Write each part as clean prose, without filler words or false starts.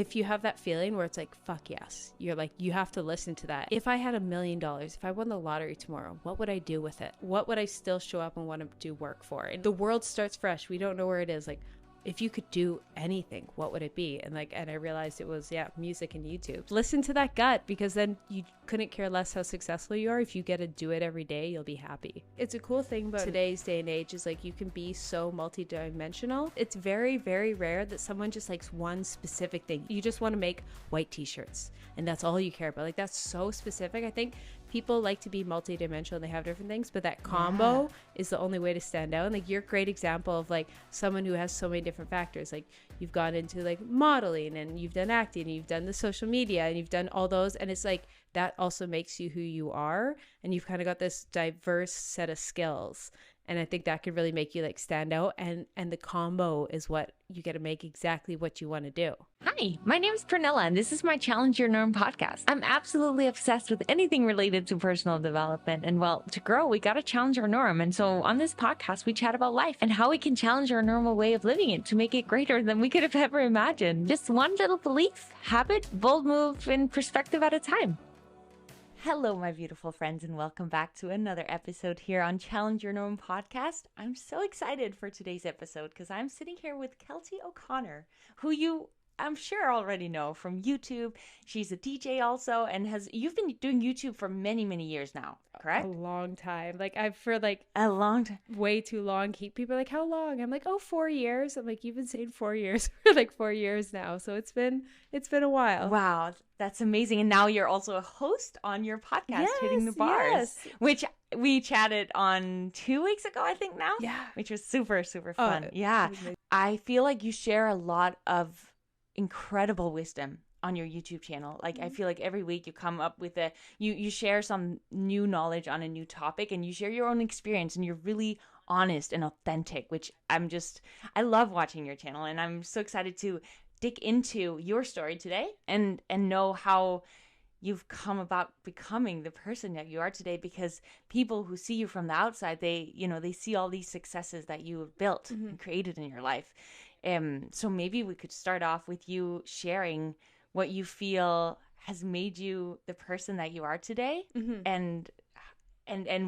If you have that feeling where it's like, fuck yes, you're like, you have to listen to that. If I had $1 million, if I won the lottery tomorrow, what would I do with it? What would I still show up and want to do work for? And the world starts fresh. We don't know where it is. Like, if you could do anything, what would it be? And I realized it was, music and YouTube. Listen to that gut, because then you couldn't care less how successful you are. If you get to do it every day, you'll be happy. It's a cool thing about today's day and age is like, you can be so multi-dimensional. It's very, very rare that someone just likes one specific thing. You just want to make white t-shirts and that's all you care about. Like, that's so specific. I think people like to be multi-dimensional and they have different things, but that combo is the only way to stand out. And like, you're a great example of like someone who has so many different factors. Like, you've gone into like modeling and you've done acting and you've done the social media and you've done all those, and it's like that also makes you who you are, and you've kind of got this diverse set of skills. And I think that could really make you like stand out, and the combo is what you get to make exactly what you want to do. Hi, my name is Pernilla, and this is my Challenge Your Norm podcast. I'm absolutely obsessed with anything related to personal development. And well, to grow, we got to challenge our norm. And so on this podcast, we chat about life and how we can challenge our normal way of living it to make it greater than we could have ever imagined. Just one little belief, habit, bold move, and perspective at a time. Hello, my beautiful friends, and welcome back to another episode here on Challenge Your Norm podcast. I'm so excited for today's episode because I'm sitting here with Keltie O'Connor, who I'm sure already know from YouTube. She's a DJ also, and you've been doing YouTube for many, many years now, correct? A long time. Like, I've for like a long time, way too long. People are like, how long? I'm like, 4 years. I'm like, you've been saying 4 years for like 4 years now. So it's been a while. Wow, that's amazing. And now you're also a host on your podcast, Hitting the Bars, which we chatted on 2 weeks ago, I think now. Yeah. Which was super, super fun. I feel like you share a lot of incredible wisdom on your YouTube channel. Like, I feel like every week you come up with you share some new knowledge on a new topic, and you share your own experience, and you're really honest and authentic, which I love watching your channel, and I'm so excited to dig into your story today and know how you've come about becoming the person that you are today, because people who see you from the outside, they see all these successes that you have built and created in your life. So maybe we could start off with you sharing what you feel has made you the person that you are today, and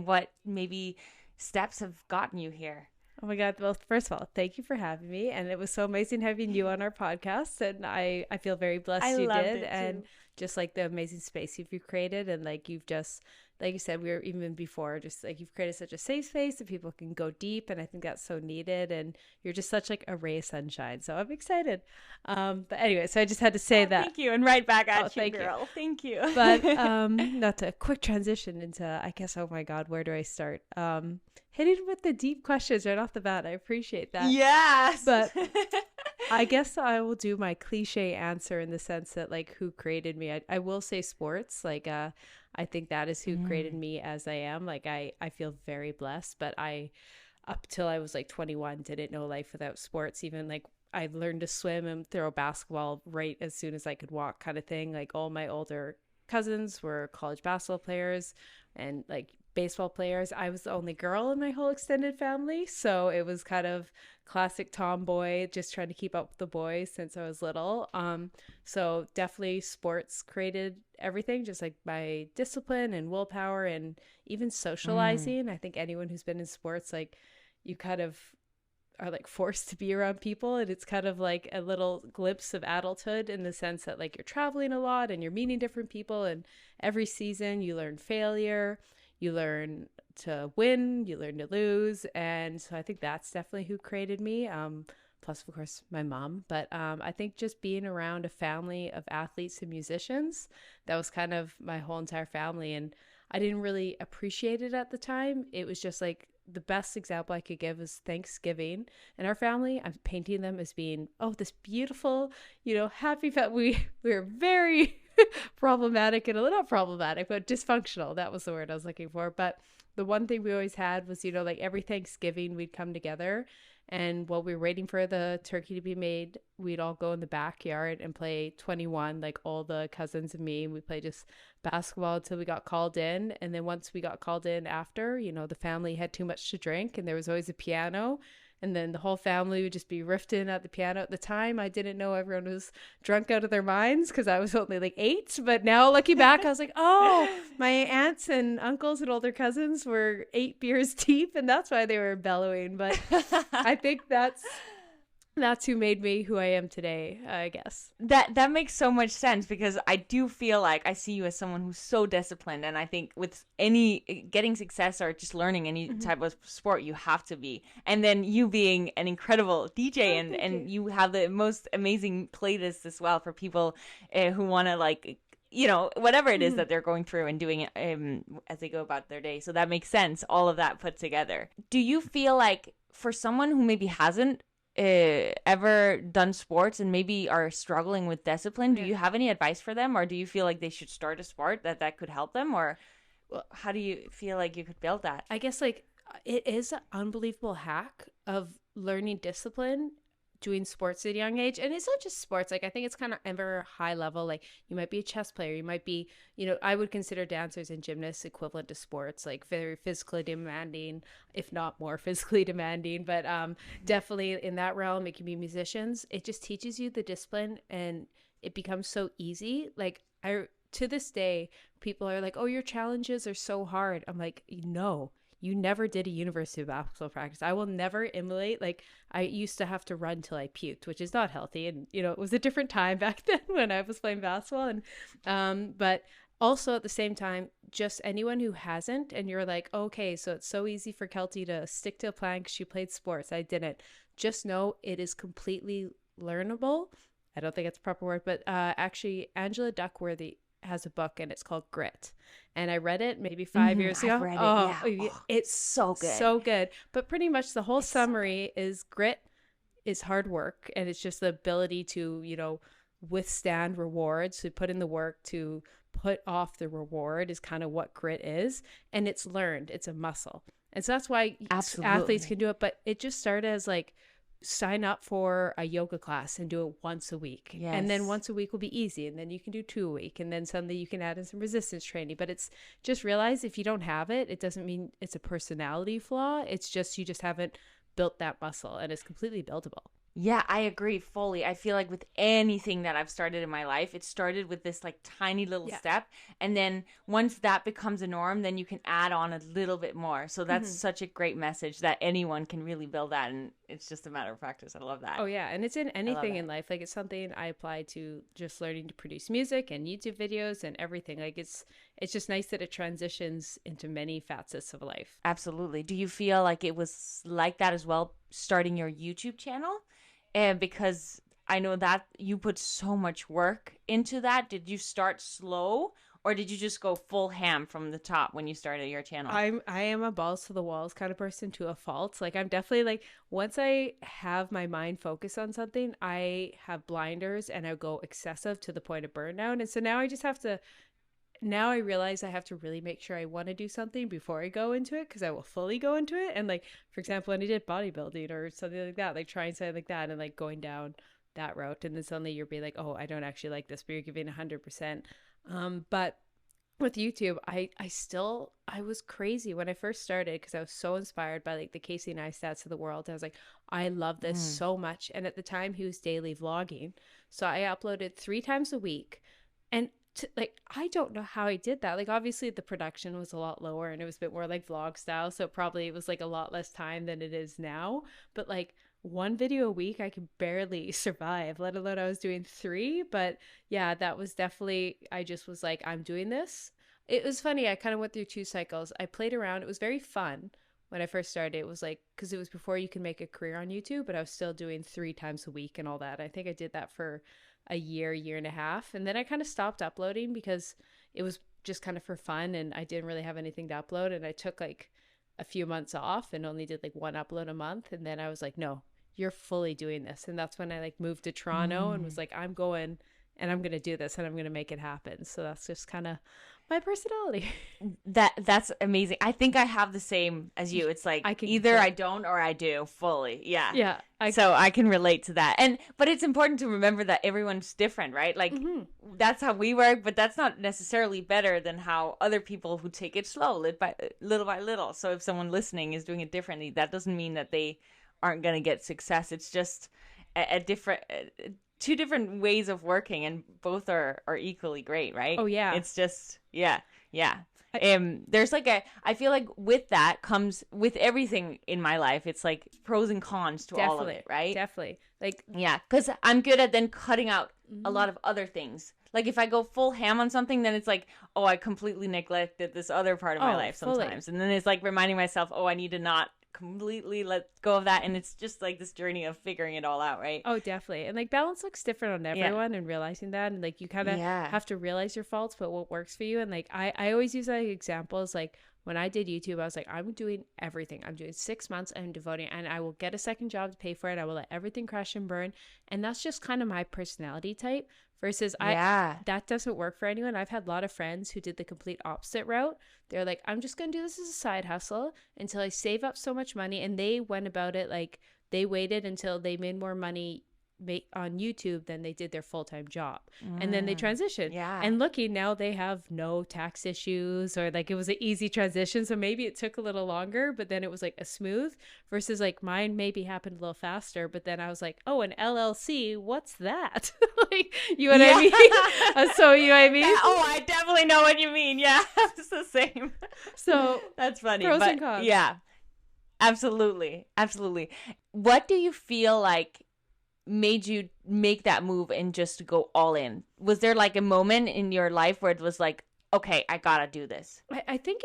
what maybe steps have gotten you here. Oh my God. Well, first of all, thank you for having me. And it was so amazing having you on our podcast. And I feel very blessed you did. And just like the amazing space you've created. And like, you've just, like you said, we were even before, just like, you've created such a safe space that people can go deep. And I think that's so needed. And you're just such like a ray of sunshine. So I'm excited. But anyway, so I just had to say that. Thank you. And right back at you, thank girl. You. Thank you. But that's a quick transition into, I guess, oh my God, where do I start? Hitting with the deep questions right off the bat. I appreciate that. Yes. But I guess I will do my cliche answer in the sense that like, who created me? I will say sports. Like, I think that is who created me as I am. Like, I feel very blessed, but up till I was like 21, didn't know life without sports. Even like, I learned to swim and throw a basketball right as soon as I could walk, kind of thing. Like, all my older cousins were college basketball players and like baseball players. I was the only girl in my whole extended family, so it was kind of classic tomboy, just trying to keep up with the boys since I was little. So definitely sports created everything, just like my discipline and willpower and even socializing. I think anyone who's been in sports, like, you kind of are like forced to be around people, and it's kind of like a little glimpse of adulthood in the sense that like, you're traveling a lot and you're meeting different people, and every season you learn failure, you learn to win, you learn to lose. And so I think that's definitely who created me. Plus, of course, my mom. But I think just being around a family of athletes and musicians, that was kind of my whole entire family. And I didn't really appreciate it at the time. It was just like, the best example I could give is Thanksgiving. In our family, I'm painting them as being, this beautiful, happy family. We were very problematic, and a little, not problematic, but dysfunctional. That was the word I was looking for. But the one thing we always had was, like, every Thanksgiving we'd come together, and while we were waiting for the turkey to be made, we'd all go in the backyard and play 21, like all the cousins and me. And we played just basketball until we got called in. And then once we got called in after, the family had too much to drink, and there was always a piano. and then the whole family would just be riffing at the piano. At the time, I didn't know everyone was drunk out of their minds because I was only like 8. But now looking back, I was like, oh, my aunts and uncles and older cousins were 8 beers deep, and that's why they were bellowing. But I think that's who made me who I am today, I guess. That makes so much sense, because I do feel like I see you as someone who's so disciplined, and I think with any getting success or just learning any type of sport, you have to be. And then you being an incredible DJ, and you have the most amazing playlists as well for people who want to, like, you know, whatever it is that they're going through and doing as they go about their day. So that makes sense, all of that put together. Do you feel like for someone who maybe hasn't ever done sports and maybe are struggling with discipline, do you have any advice for them, or do you feel like they should start a sport that could help them, or how do you feel like you could build that? I guess like it is an unbelievable hack of learning discipline doing sports at a young age. And it's not just sports. Like, I think it's kind of ever high level. Like, you might be a chess player, you might be, you know, I would consider dancers and gymnasts equivalent to sports, like very physically demanding, if not more physically demanding, but definitely in that realm. It can be musicians. It just teaches you the discipline, and it becomes so easy. Like, to this day, people are like, oh, your challenges are so hard. I'm like, no, you never did a university basketball practice. I will never emulate. Like, I used to have to run till I puked, which is not healthy. And, you know, it was a different time back then when I was playing basketball. And, but also at the same time, just anyone who hasn't, and you're like, okay, so it's so easy for Keltie to stick to a plan because she played sports. I didn't. Just know it is completely learnable. I don't think it's a proper word, but actually Angela Duckworthy has a book, and it's called Grit, and I read it maybe 5 years ago. I've read it, yeah. It's so good. But pretty much the whole summary is grit is hard work, and it's just the ability to, you know, withstand rewards, to put in the work, to put off the reward is kind of what grit is, and it's learned. It's a muscle, and so that's why athletes can do it. But it just started as like, sign up for a yoga class and do it once a week. Yes. And then once a week will be easy. And then you can do 2 a week. And then suddenly you can add in some resistance training. But it's just realize if you don't have it, it doesn't mean it's a personality flaw. It's just, you just haven't built that muscle, and it's completely buildable. Yeah, I agree fully. I feel like with anything that I've started in my life, it started with this like tiny little step. And then once that becomes a norm, then you can add on a little bit more. So that's such a great message that anyone can really build that. And it's just a matter of practice. I love that. Oh, yeah. And it's in anything in life. Like, it's something I apply to just learning to produce music and YouTube videos and everything. Like, it's just nice that it transitions into many facets of life. Absolutely. Do you feel like it was like that as well, starting your YouTube channel? And because I know that you put so much work into that. Did you start slow, or did you just go full ham from the top when you started your channel? I am a balls to the walls kind of person to a fault. Like, I'm definitely like, once I have my mind focused on something, I have blinders and I go excessive to the point of burnout. And so now I realize I have to really make sure I want to do something before I go into it, because I will fully go into it. And like, for example, when I did bodybuilding or something like that, like trying something like that and like going down that route, and then suddenly you're being like, oh, I don't actually like this, but you're giving 100%. But with YouTube, I was crazy when I first started, because I was so inspired by like the Casey Neistats of the world. I was like, I love this so much. And at the time, he was daily vlogging. So I uploaded 3 times a week. And like, I don't know how I did that. Like, obviously the production was a lot lower and it was a bit more like vlog style, so probably it was like a lot less time than it is now. But like, 1 video a week, I could barely survive, let alone I was doing 3. But yeah, that was definitely, I just was like, I'm doing this. It was funny, I kind of went through 2 cycles. I played around. It was very fun when I first started. It was like, because it was before you can make a career on YouTube, but I was still doing 3 times a week and all that. I think I did that for a year and a half, and then I kind of stopped uploading because it was just kind of for fun, and I didn't really have anything to upload. And I took like a few months off and only did like 1 upload a month, and then I was like, no, you're fully doing this. And that's when I like moved to Toronto and was like, I'm going and I'm gonna do this and I'm gonna make it happen. So that's just kind of my personality. That's amazing. I think I have the same as you. It's like either I don't or I do fully. Yeah. So I can relate to that. But it's important to remember that everyone's different, right? Like, that's how we work, but that's not necessarily better than how other people who take it slow, little by little. So if someone listening is doing it differently, that doesn't mean that they aren't going to get success. It's just a different, two different ways of working, and both are equally great, right? Oh yeah. It's just, yeah. There's like I feel like with that comes with everything in my life. It's like pros and cons to all of it, right? Definitely. Like, yeah, because I'm good at then cutting out a lot of other things. Like if I go full ham on something, then it's like, oh, I completely neglected this other part of my life sometimes. And then it's like reminding myself, oh, I need to not completely let go of that. And it's just like this journey of figuring it all out, right? Oh, definitely. And like balance looks different on everyone, and realizing that, and like you kind of have to realize your faults, but what works for you. And like I always use that example as like when I did YouTube, I was like, I'm doing everything. I'm doing 6 months, I'm devoting, and I will get a second job to pay for it. I will let everything crash and burn. And that's just kind of my personality type. Versus that doesn't work for anyone. I've had a lot of friends who did the complete opposite route. They're like, I'm just going to do this as a side hustle until I save up so much money. And they went about it like they waited until they made more money on YouTube than they did their full-time job. And then they transitioned. And looking now, they have no tax issues, or like it was an easy transition. So maybe it took a little longer, but then it was like a smooth, versus like mine maybe happened a little faster. But then I was like, oh, an LLC, what's that? Like, you know what I mean? So you know what I mean? Oh, I definitely know what you mean. Yeah, it's the same. So that's funny. Pros and cons. Yeah, absolutely. What do you feel like made you make that move and just go all in? Was there like a moment in your life where it was like, okay, I gotta do this? I think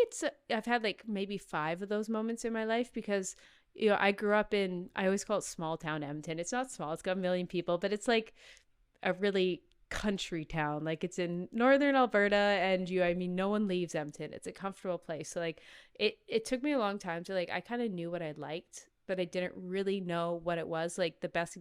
I've had like maybe 5 of those moments in my life, because you know I grew up in, I always call it small town Edmonton. It's not small, it's got a million people, but it's like a really country town. Like it's in northern Alberta, and I mean no one leaves Edmonton. It's a comfortable place. So like it took me a long time to like, I kind of knew what I liked, but I didn't really know what it was. Like the best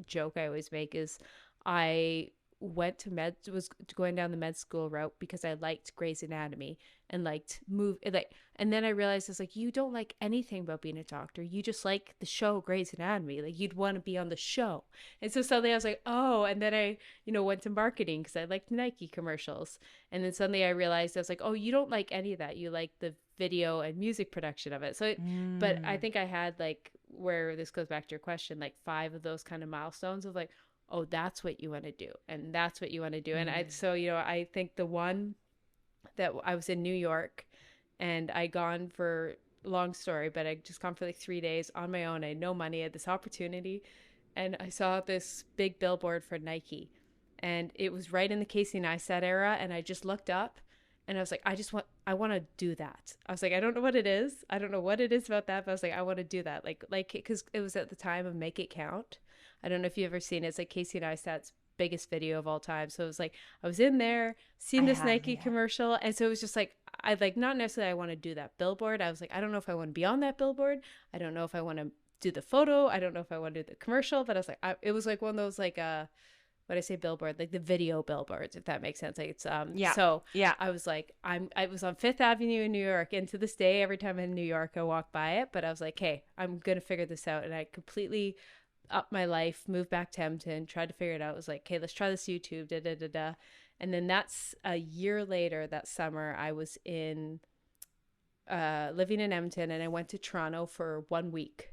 joke I always make is I was going down the med school route because I liked Grey's Anatomy and liked and then I realized it's like, you don't like anything about being a doctor, you just like the show Grey's Anatomy, like you'd want to be on the show. And so suddenly I was like, oh, and then I went to marketing because I liked Nike commercials. And then suddenly I realized I was like, oh, you don't like any of that, you like the video and music production of it. So but I think I had like, where this goes back to your question, like 5 of those kind of milestones of like, oh, that's what you want to do, and that's what you want to do. And I think the one that I was in New York, and I gone for, long story, but I just gone for like 3 days on my own. I had no money, I had this opportunity, and I saw this big billboard for Nike, and it was right in the Casey Neistat era, and I just looked up and I was like, I want to do that. I was like, I don't know what it is. I don't know what it is about that, but I was like, I want to do that. Like, because it was at the time of Make It Count. I don't know if you've ever seen it. It's like Casey Neistat's biggest video of all time. So it was like, I was in there, seeing this Nike commercial. And so it was just like, I like, not necessarily I want to do that billboard. I was like, I don't know if I want to be on that billboard. I don't know if I want to do the photo. I don't know if I want to do the commercial. But I was like, it was like one of those like, when I say billboard, like the video billboards, if that makes sense. Like it's I was like, I was on Fifth Avenue in New York, and to this day, every time I'm in New York, I walk by it. But I was like, hey, I'm gonna figure this out, and I completely upped my life, moved back to Edmonton, tried to figure it out. I was like, okay, let's try this YouTube, and then that's a year later. That summer, I was in living in Edmonton, and I went to Toronto for 1 week.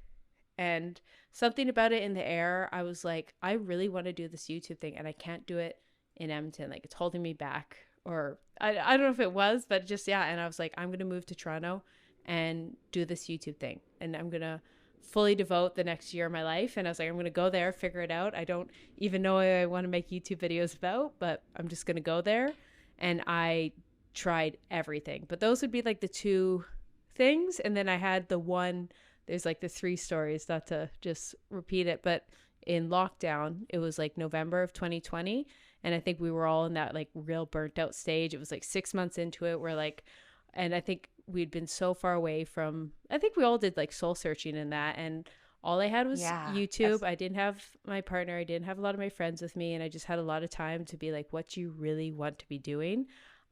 And something about it in the air, I was like, I really want to do this YouTube thing, and I can't do it in Edmonton. Like, it's holding me back. Or I don't know if it was, but just, yeah. And I was like, I'm going to move to Toronto and do this YouTube thing. And I'm going to fully devote the next year of my life. And I was like, I'm going to go there, figure it out. I don't even know what I want to make YouTube videos about, but I'm just going to go there. And I tried everything. But those would be like the 2 things. And then I had the one... There's like the 3 stories, not to just repeat it, but in lockdown, it was like November of 2020. And I think we were all in that like real burnt out stage. It was like 6 months into it. We're like, and I think we'd been so far away from, I think we all did like soul searching in that. And all I had was YouTube. I didn't have my partner. I didn't have a lot of my friends with me. And I just had a lot of time to be like, what do you really want to be doing?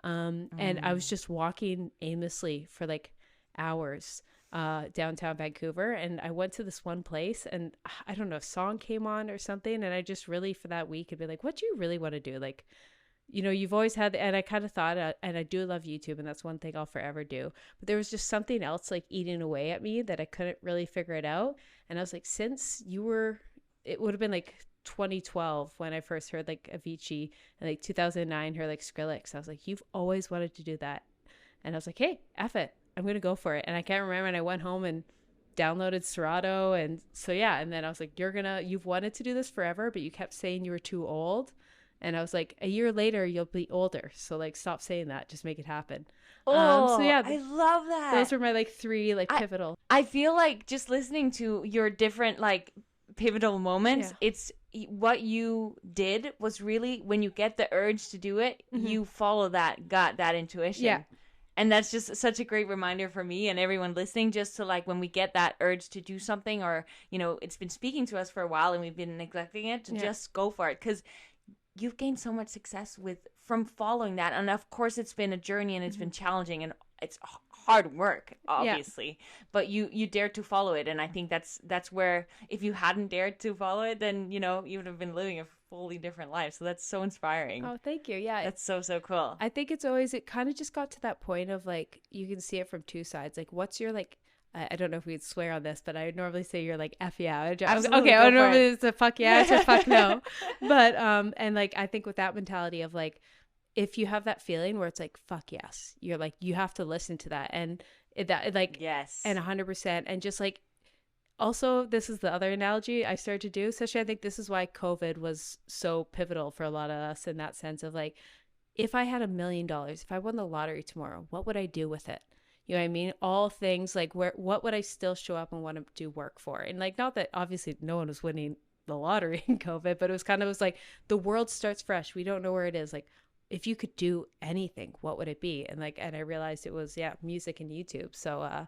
And I was just walking aimlessly for like hours downtown Vancouver, and I went to this one place, and I don't know, a song came on or something, and I just really for that week I'd be like, what do you really want to do? Like, you know, you've always had, and I kind of thought, and I do love YouTube, and that's one thing I'll forever do. But there was just something else like eating away at me that I couldn't really figure it out. And I was like, since you were, it would have been like 2012 when I first heard like Avicii, and like 2009 heard like Skrillex. I was like, you've always wanted to do that. And I was like, hey, F it. I'm going to go for it. And I can't remember. And I went home and downloaded Serato. And so, yeah. And then I was like, you've wanted to do this forever, but you kept saying you were too old. And I was like, a year later, you'll be older. So like, stop saying that. Just make it happen. Oh, So yeah, I love that. those were my like three like pivotal. I feel like just listening to your different like pivotal moments, it's what you did was really when you get the urge to do it, you follow that gut, that intuition. Yeah. And that's just such a great reminder for me and everyone listening, just to like when we get that urge to do something, or, you know, it's been speaking to us for a while and we've been neglecting it, to just go for it. Because you've gained so much success from following that. And of course it's been a journey and it's been challenging and it's hard work, obviously, but you dared to follow it. And I think that's where, if you hadn't dared to follow it, then, you know, you would have been living a fully different life. So that's so inspiring. Oh, thank you. Yeah. That's so cool. I think it kind of just got to that point of like, you can see it from two sides. Like, what's your like, I don't know if we'd swear on this, but I would normally say you're like F yeah. Absolutely, okay, I normally it's a fuck yeah, it's a fuck no. But and like I think with that mentality of like, if you have that feeling where it's like fuck yes, you're like, you have to listen to that, and yes, and 100%, and just like, also this is the other analogy I started to do, especially I think this is why COVID was so pivotal for a lot of us, in that sense of like, if I had $1 million, if I won the lottery tomorrow, what would I do with it? You know what I mean? All things like, what would I still show up and want to do work for? And like, not that obviously no one was winning the lottery in COVID, but it was like the world starts fresh. We don't know where it is. Like, if you could do anything, what would it be? And like, and I realized it was, music and YouTube. So,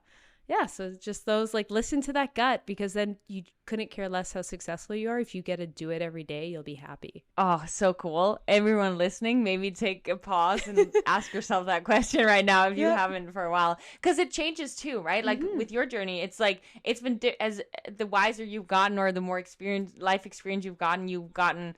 so just those, like, listen to that gut, because then you couldn't care less how successful you are. If you get to do it every day, you'll be happy. Oh, so cool. Everyone listening, maybe take a pause and ask yourself that question right now if you haven't for a while. Because it changes too, right? Like with your journey, it's like, it's been as the wiser you've gotten, or the more life experience you've gotten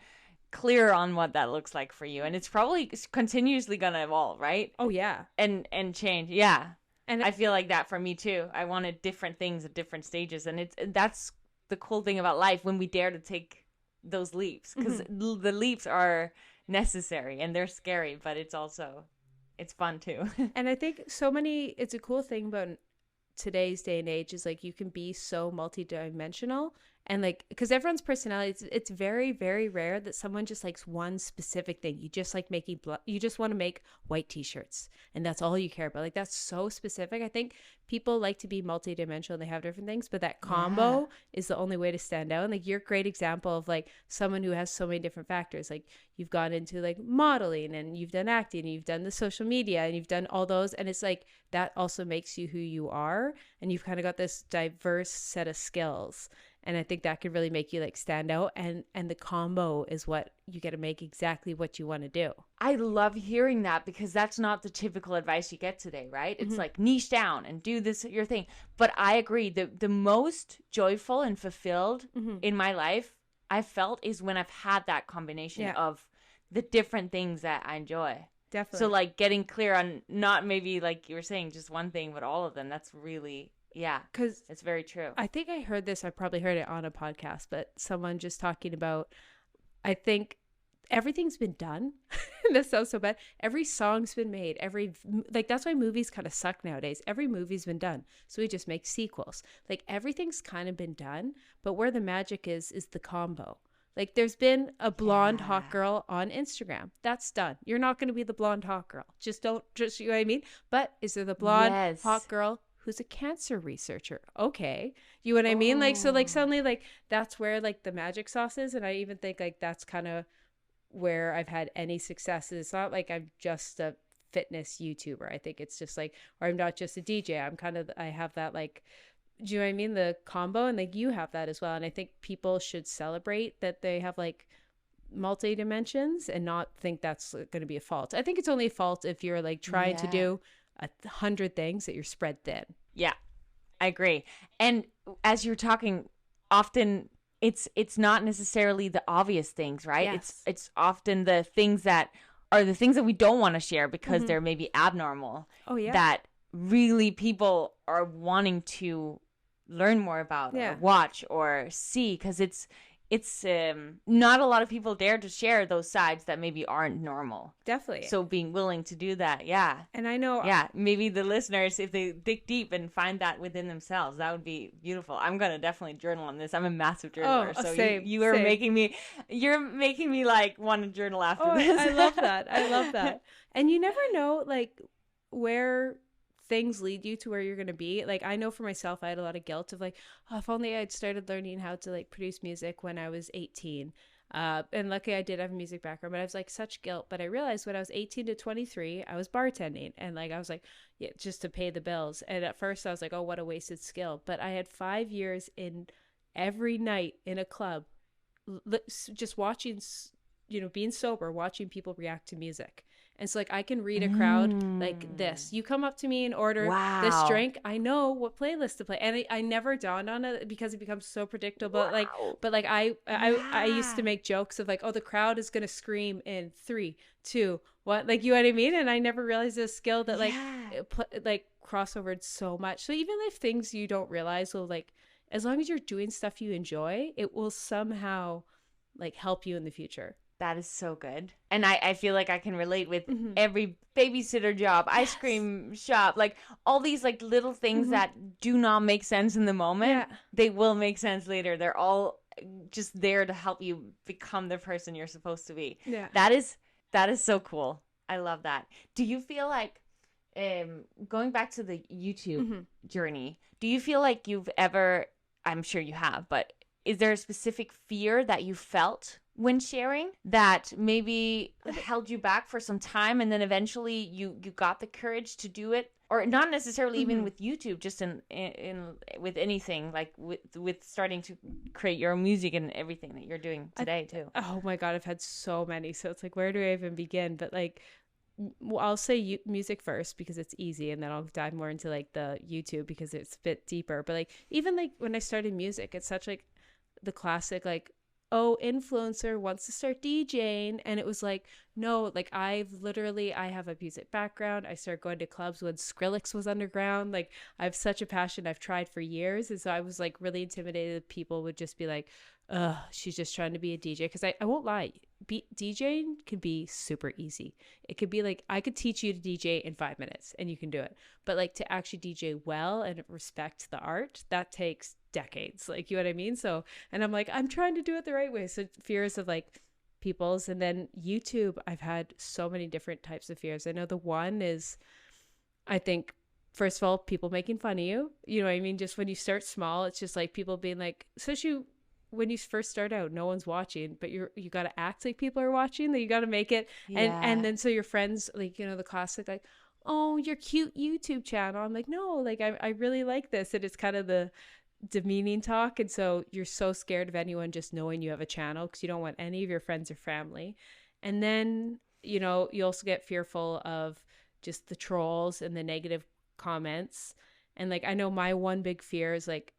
clear on what that looks like for you. And it's probably continuously going to evolve, right? Oh, yeah. And change. Yeah. And I feel like that for me too. I wanted different things at different stages, and that's the cool thing about life, when we dare to take those leaps, because the leaps are necessary and they're scary, but it's fun too. And I think it's a cool thing about today's day and age is like, you can be so multidimensional. And like, because everyone's personality, it's very, very rare that someone just likes one specific thing. You just like you just want to make white t-shirts, and that's all you care about. Like, that's so specific. I think people like to be multidimensional. They have different things, but that combo is the only way to stand out. And like, you're a great example of like someone who has so many different factors. Like, you've gone into like modeling, and you've done acting, and you've done the social media, and you've done all those. And it's like, that also makes you who you are. And you've kind of got this diverse set of skills. And I think that could really make you like stand out, and the combo is what you get to make exactly what you want to do. I love hearing that, because that's not the typical advice you get today, right? It's like, niche down and do this, your thing. But I agree, the most joyful and fulfilled in my life I've felt is when I've had that combination of the different things that I enjoy. Definitely. So like, getting clear on not maybe like you were saying just one thing, but all of them. That's really... yeah, because it's very true. I think I heard this. I probably heard it on a podcast, but someone just talking about, I think everything's been done. This sounds so bad. Every song's been made. That's why movies kind of suck nowadays. Every movie's been done. So we just make sequels. Like, everything's kind of been done, but where the magic is the combo. Like, there's been a blonde hot girl on Instagram. That's done. You're not going to be the blonde hot girl. You know what I mean? But is there the blonde hot girl who's a cancer researcher? Okay. You know what I mean? Like, so like suddenly like that's where like the magic sauce is. And I even think like that's kind of where I've had any successes. It's not like I'm just a fitness YouTuber. I think it's just like, or I'm not just a DJ. I have that like, do you know what I mean? The combo, and like you have that as well. And I think people should celebrate that they have like multi dimensions and not think that's going to be a fault. I think it's only a fault if you're like trying to do 100 things that you're spread thin. Yeah, I agree. And as you're talking, often it's not necessarily the obvious things, right? Yes. It's often the things that are the things that we don't want to share because they're maybe abnormal. Oh, yeah. That really people are wanting to learn more about or watch or see, because it's not a lot of people dare to share those sides that maybe aren't normal. Definitely. So being willing to do that, yeah. And I know, maybe the listeners, if they dig deep and find that within themselves, that would be beautiful. I'm gonna definitely journal on this. I'm a massive journaler, so same, you are making me, you're making me like want to journal after this. I love that. I love that. And you never know, like, where things lead you to where you're going to be. Like, I know for myself, I had a lot of guilt of like, oh, if only I'd started learning how to like produce music when I was 18. And luckily I did have a music background, but I was like such guilt. But I realized when I was 18 to 23, I was bartending, and like I was like, yeah, just to pay the bills. And at first I was like, oh, what a wasted skill. But I had 5 years in every night in a club, just watching, being sober, watching people react to music. And so, like, I can read a crowd like this. You come up to me and order this drink, I know what playlist to play. And I never dawned on it because it becomes so predictable. But I used to make jokes of like, oh, the crowd is going to scream in 3, 2, 1. Like, you know what I mean? And I never realized this skill that like crossovered so much. So even if things you don't realize will, like, as long as you're doing stuff you enjoy, it will somehow like help you in the future. That is so good. And I feel like I can relate with every babysitter job, ice cream shop, like all these like little things that do not make sense in the moment. Yeah. They will make sense later. They're all just there to help you become the person you're supposed to be. Yeah. That is so cool. I love that. Do you feel like, going back to the YouTube journey, do you feel like you've ever, I'm sure you have, but is there a specific fear that you felt when sharing that maybe held you back for some time, and then eventually you got the courage to do it? Or not necessarily even with YouTube, just in with anything, like with starting to create your own music and everything that you're doing today too. Oh my God, I've had so many. So it's like, where do I even begin? But like, I'll say music first because it's easy, and then I'll dive more into like the YouTube because it's a bit deeper. But like, even like when I started music, it's such like the classic like, oh, influencer wants to start DJing. And it was like, no, like I have a music background. I started going to clubs when Skrillex was underground. Like, I have such a passion I've tried for years. And so I was like really intimidated. People would just be like, she's just trying to be a DJ. Because I won't lie, DJing can be super easy. It could be like, I could teach you to DJ in 5 minutes and you can do it. But like to actually DJ well and respect the art, that takes decades. Like, you know what I mean? So, and I'm like, I'm trying to do it the right way. So fears of like people's. And then YouTube, I've had so many different types of fears. I know the one is, I think, first of all, people making fun of you. You know what I mean? Just when you start small, it's just like people being like, especially when you first start out, no one's watching, but you got to act like people are watching, that you got to make it. And then so your friends, like, you know, the classic, like, oh, your cute YouTube channel. I'm like, no, like I really like this. And it's kind of the demeaning talk. And so you're so scared of anyone just knowing you have a channel because you don't want any of your friends or family. And then, you know, you also get fearful of just the trolls and the negative comments. And like, I know my one big fear is like,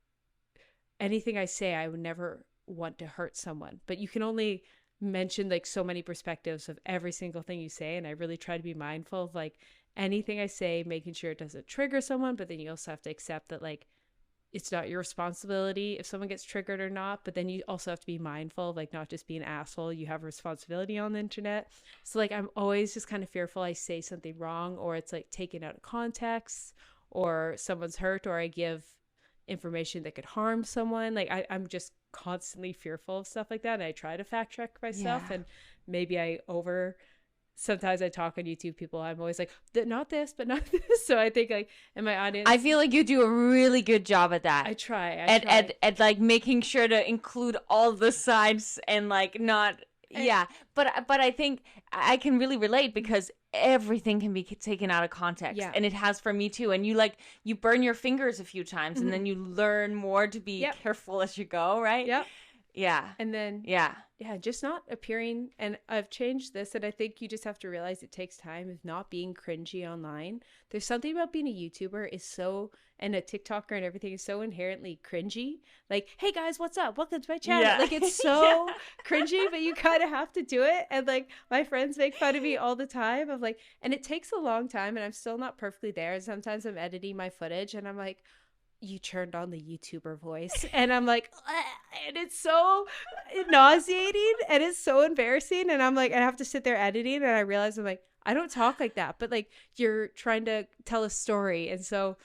anything I say, I would never want to hurt someone, but you can only mention like so many perspectives of every single thing you say. And I really try to be mindful of like anything I say, making sure it doesn't trigger someone, but then you also have to accept that like, it's not your responsibility if someone gets triggered or not. But then you also have to be mindful of like not just being an asshole. You have a responsibility on the internet. So like, I'm always just kind of fearful I say something wrong, or it's like taken out of context, or someone's hurt, or I give information that could harm someone. Like I'm just constantly fearful of stuff like that. And I try to fact check myself, and maybe sometimes I talk on YouTube, people, I'm always like, not this, but not this. So I think like in my audience, I feel like you do a really good job at that. I try. At like making sure to include all the sides and like not, But I think I can really relate because everything can be taken out of context, and it has for me too. And you burn your fingers a few times, and then you learn more to be careful as you go, right? Yep. Yeah. And then Yeah, just not appearing. And I've changed this, and I think you just have to realize it takes time of not being cringy online. There's something about being a YouTuber is so, and a TikToker and everything is so inherently cringy. Like, hey guys, what's up? Welcome to my channel. Yeah. Like, it's so cringy, but you kind of have to do it. And like, my friends make fun of me all the time of like, and it takes a long time, and I'm still not perfectly there. And sometimes I'm editing my footage, and I'm like, you turned on the YouTuber voice, and I'm like, and it's so nauseating and it's so embarrassing, and I'm like, I have to sit there editing, and I realize I'm like, I don't talk like that, but like you're trying to tell a story, and so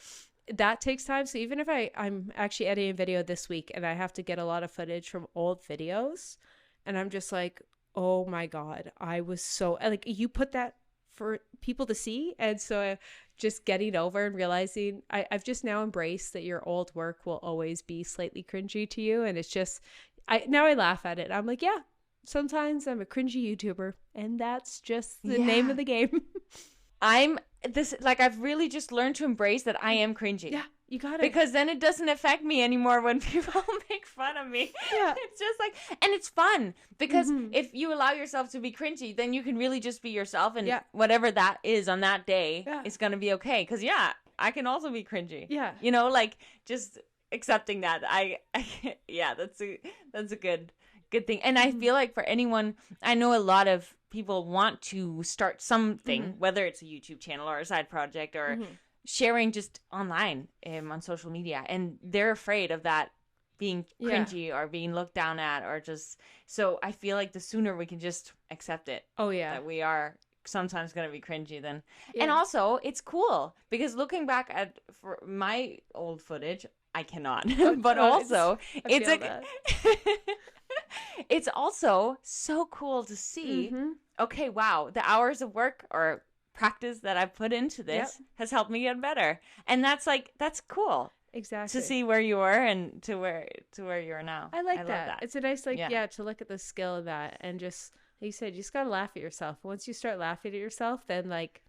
that takes time. So even if I'm actually editing a video this week and I have to get a lot of footage from old videos, and I'm just like, oh my god, I was so like, you put that for people to see, and so just getting over and realizing I've just now embraced that your old work will always be slightly cringy to you. And it's just, I laugh at it. I'm like, yeah, sometimes I'm a cringy YouTuber, and that's just the name of the game. I've really just learned to embrace that I am cringy. Yeah, you got it. Because then it doesn't affect me anymore when people make fun of me. Yeah. It's just like, and it's fun because if you allow yourself to be cringy, then you can really just be yourself, and whatever that is on that day is going to be okay. Because I can also be cringy. Yeah. You know, like just accepting that. That's a good thing. And I feel like for anyone, I know a lot of people want to start something, whether it's a YouTube channel or a side project or sharing just online on social media, and they're afraid of that being cringy or being looked down at, or just, so I feel like the sooner we can just accept it, that we are sometimes going to be cringy, then and also it's cool because looking back at for my old footage, I cannot but also it's also so cool to see okay, wow, the hours of work or practice that I've put into this has helped me get better. And that's cool. Exactly. To see where you were and to where you are now. I like that. It's a nice, to look at the skill of that, and just, like you said, you just got to laugh at yourself. Once you start laughing at yourself, then like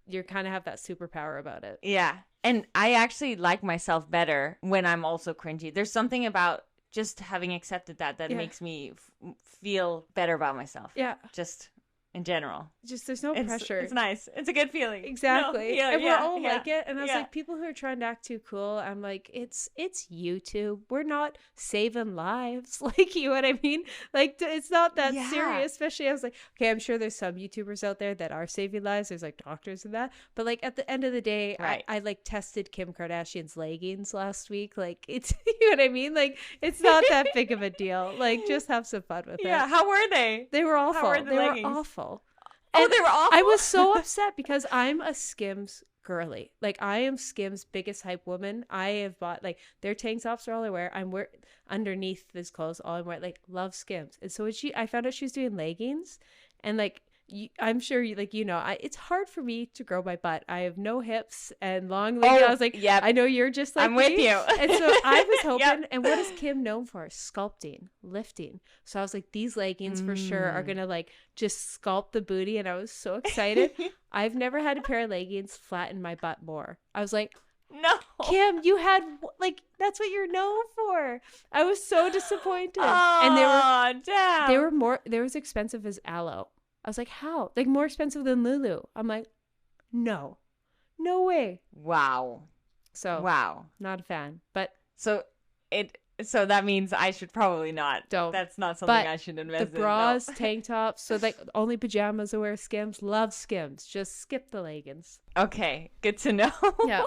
you kind of have that superpower about it. Yeah. And I actually like myself better when I'm also cringy. There's something about just having accepted that makes me feel better about myself. Yeah. Just in general. Just there's no pressure. It's nice. It's a good feeling. Exactly. And we're all like it. And I was like, people who are trying to act too cool, I'm like, it's YouTube. We're not saving lives. Like, you know what I mean? Like, it's not that serious. Especially, I was like, okay, I'm sure there's some YouTubers out there that are saving lives. There's like doctors and that. But like at the end of the day, I like tested Kim Kardashian's leggings last week. Like, it's, you know what I mean? Like, it's not that big of a deal. Like, just have some fun with it. Yeah. How were they? They were awful. How were the leggings? Were awful. Oh, they were awful. I was so upset because I'm a Skims girly. Like, I am Skims' biggest hype woman. I have bought, like, their tank tops are all I wear. I'm wear underneath this clothes, all I'm wearing, like, love Skims. And so when I found out she was doing leggings, and like, I'm sure it's hard for me to grow my butt. I have no hips and long legs. I was like, I know you're just like I'm with you. And so I was hoping, and what is Kim known for? Sculpting, lifting. So I was like, these leggings for sure are going to like just sculpt the booty. And I was so excited. I've never had a pair of leggings flatten my butt more. I was like, no, Kim, you had like, that's what you're known for. I was so disappointed. Oh, and damn. they were as expensive as Aloe. I was like, how? Like, more expensive than Lulu. I'm like, no way. Wow. So, not a fan. But so that means I should probably not. Don't. That's not something I should invest in. The bras, tank tops. So like only pajamas I wear Skims. Love Skims. Just skip the leggings. Okay, good to know. Yeah.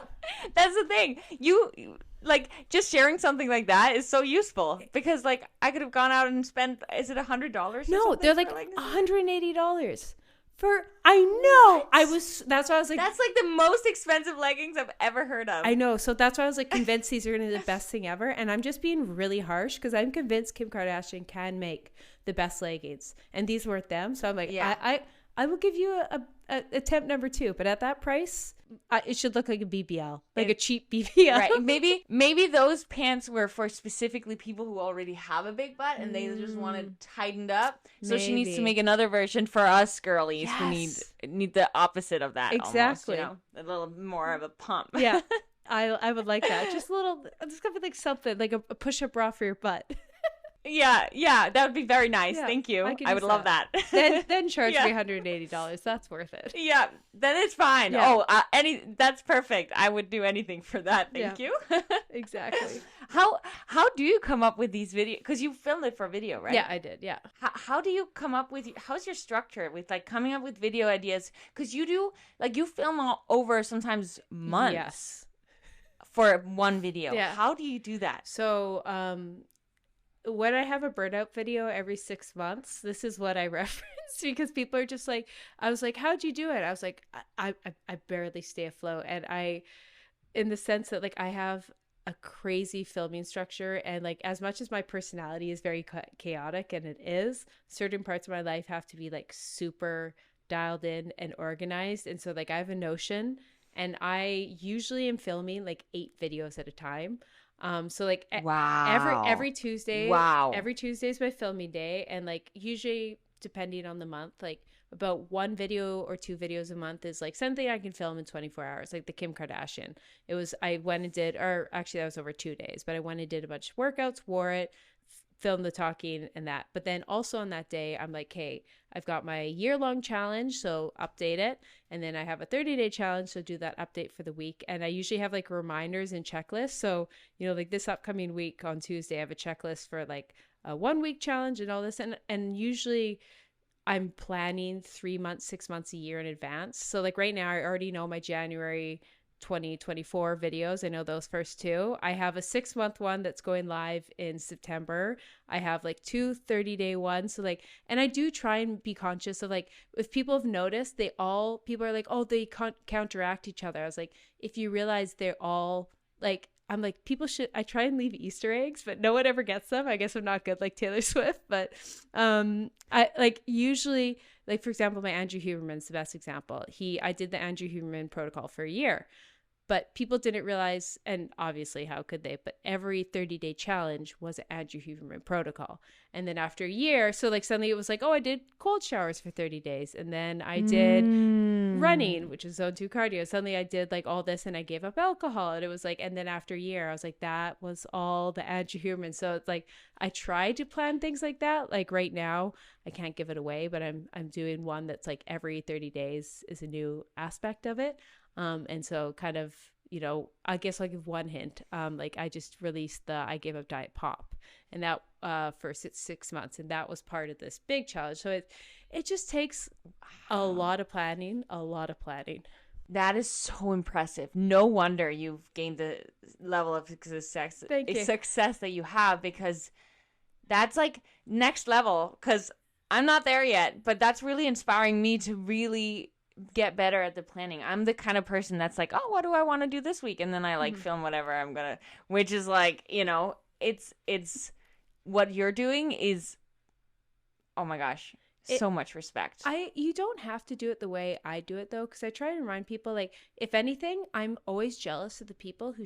That's the thing. You like just sharing something like that is so useful because like I could have gone out and spent, is it $100? No, they're like $180. I know. What? That's why I was like, that's like the most expensive leggings I've ever heard of. I know. So that's why I was like convinced these are going to be the best thing ever. And I'm just being really harsh because I'm convinced Kim Kardashian can make the best leggings, and these weren't them. So I'm like, I will give you a attempt number 2, but at that price, it should look like a BBL, like a cheap BBL. Right. Maybe those pants were for specifically people who already have a big butt and they just want it tightened up. So she needs to make another version for us girlies who need the opposite of that. Exactly. Almost, a little more of a pump. Yeah. I would like that. Just a little, just gonna be like something, like a push-up bra for your butt. Yeah, that would be very nice. Yeah, Thank you. could I use would love that. Then charge Yeah. me $180. That's worth it. Yeah, then it's fine. Yeah. Oh, that's perfect. I would do anything for that. Thank you. Exactly. How do you come up with these videos? Because you filmed it for video, right? Yeah, I did. Yeah. How do you come up with? How's your structure with like coming up with video ideas? Because you do like you film all over sometimes months. Yes. For one video. Yeah. How do you do that? So, when I have a burnout video every 6 months, this is what I reference because people are just like, I was like, how'd you do it? I was like, I barely stay afloat. And in the sense that like I have a crazy filming structure, and like as much as my personality is very chaotic, and it is, certain parts of my life have to be like super dialed in and organized. And so like I have a Notion, and I usually am filming like 8 videos at a time. So like wow, every Tuesday, every Tuesday is my filming day, and like usually depending on the month, like about 1 video or 2 videos a month is like something I can film in 24 hours, like the Kim Kardashian. I went and did, or actually that was over 2 days, but I went and did a bunch of workouts, wore it, filmed the talking and that. But then also on that day, I'm like, hey, I've got my year-long challenge, so update it. And then I have a 30-day challenge, so do that update for the week. And I usually have like reminders and checklists. So, like this upcoming week on Tuesday, I have a checklist for like a 1-week challenge and all this. And usually I'm planning 3 months, 6 months, a year in advance. So like right now, I already know my January 2024 videos. I know those first 2. I have a 6-month one that's going live in September. I have like 2 30-day ones. So like, and I do try and be conscious of like, if people have noticed, people are like, oh, they counteract each other. I was like, if you realize they're all like, I'm like, I try and leave Easter eggs, but no one ever gets them. I guess I'm not good like Taylor Swift, but I like usually, like for example, my Andrew Huberman's the best example. I did the Andrew Huberman protocol for a year, but people didn't realize, and obviously how could they, but every 30-day challenge was an Andrew Huberman protocol. And then after a year, so like suddenly it was like, oh, I did cold showers for 30 days. And then I did running, which is zone 2 cardio. Suddenly I did like all this, and I gave up alcohol. And it was like, and then after a year, I was like, that was all the Andrew Huberman. So it's like, I try to plan things like that. Like right now, I can't give it away, but I'm doing one that's like every 30 days is a new aspect of it. And so kind of, I guess I'll give one hint. Like I just released I gave up diet pop, and that for 6 months, and that was part of this big challenge. So it just takes a lot of planning, That is so impressive. No wonder you've gained the level of success that you have, because that's like next level. Because I'm not there yet, but that's really inspiring me to really get better at the planning. I'm the kind of person that's like, oh, what do I want to do this week? And then I like film whatever I'm gonna, which is like, it's what you're doing is, oh my gosh, so much respect. You don't have to do it the way I do it though, because I try to remind people, like, if anything, I'm always jealous of the people who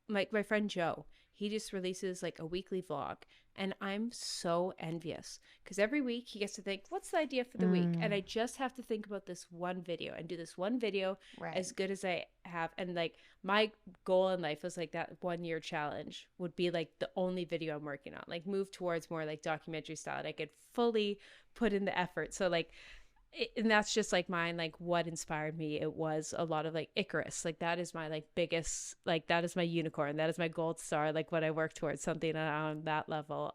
like my friend Joe. He just releases like a weekly vlog, and I'm so envious because every week he gets to think, what's the idea for the week? And I just have to think about this one video and do this one video as good as I have. And like my goal in life was like that 1-year challenge would be like the only video I'm working on, like move towards more like documentary style, and I could fully put in the effort. So like, and that's just like mine, like what inspired me. It was a lot of like Icarus, like that is my like biggest, like that is my unicorn, that is my gold star, like what I work towards, something on that level.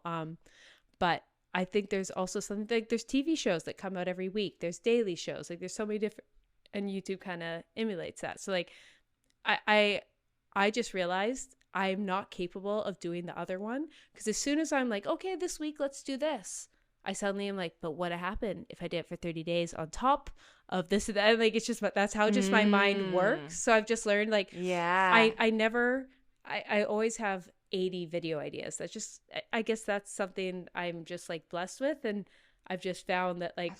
But I think there's also something like there's TV shows that come out every week, there's daily shows, like there's so many different, and YouTube kind of emulates that. So like I just realized I'm not capable of doing the other one, because as soon as I'm like, okay, this week let's do this, I suddenly am like, but what would happen if I did it for 30 days on top of this and that? And like, it's just, that's how just my mind works. So I've just learned like, I always have 80 video ideas. That's just, I guess that's something I'm just like blessed with. And I've just found that like,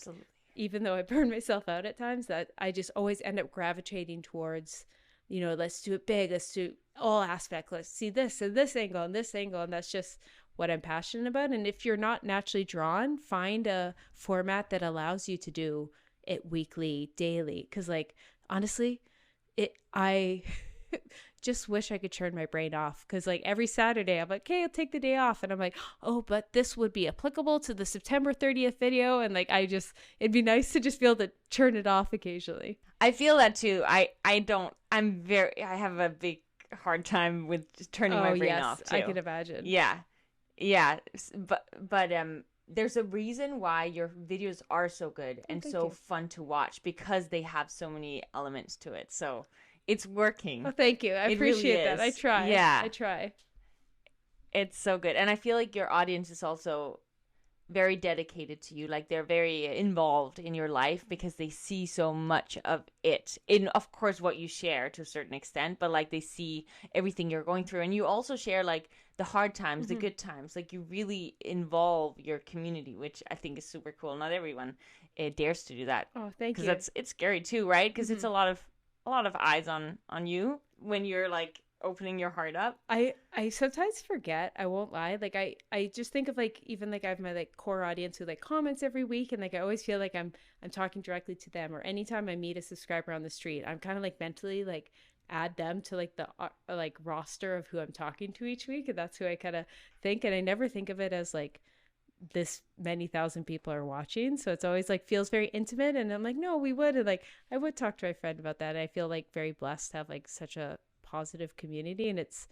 even though I burn myself out at times, that I just always end up gravitating towards, let's do it big. Let's do all aspects. Let's see this and this angle and this angle. And that's just what I'm passionate about. And if you're not naturally drawn, find a format that allows you to do it weekly, daily. Cause like, honestly, just wish I could turn my brain off, because like every Saturday I'm like, okay, I'll take the day off, and I'm like, oh, but this would be applicable to the September 30th video, and like it'd be nice to just be able to turn it off occasionally. I feel that too. I don't. I have a big hard time with just turning my brain off too. I can imagine. Yeah, yeah. But there's a reason why your videos are so good and so fun to watch, because they have so many elements to it. So it's working. Oh, thank you. I appreciate that. I try. Yeah, I try. It's so good, and I feel like your audience is also very dedicated to you. Like, they're very involved in your life because they see so much of it in, of course, what you share to a certain extent, but like they see everything you're going through. And you also share like the hard times, the good times. Like, you really involve your community, which I think is super cool. Not everyone dares to do that. Oh, thank you. Because it's scary too, right? Because it's a lot of eyes on you when you're like opening your heart up. I sometimes forget, I won't lie. Like I just think of like, even like I have my like core audience who like comments every week, and like I always feel like I'm talking directly to them. Or anytime I meet a subscriber on the street, I'm kind of like mentally like add them to like the like roster of who I'm talking to each week, and that's who I kind of think. And I never think of it as like this many thousand people are watching, so it's always like feels very intimate. And I'm like, no, we would, and like I would talk to my friend about that. And I feel like very blessed to have like such a positive community. And it's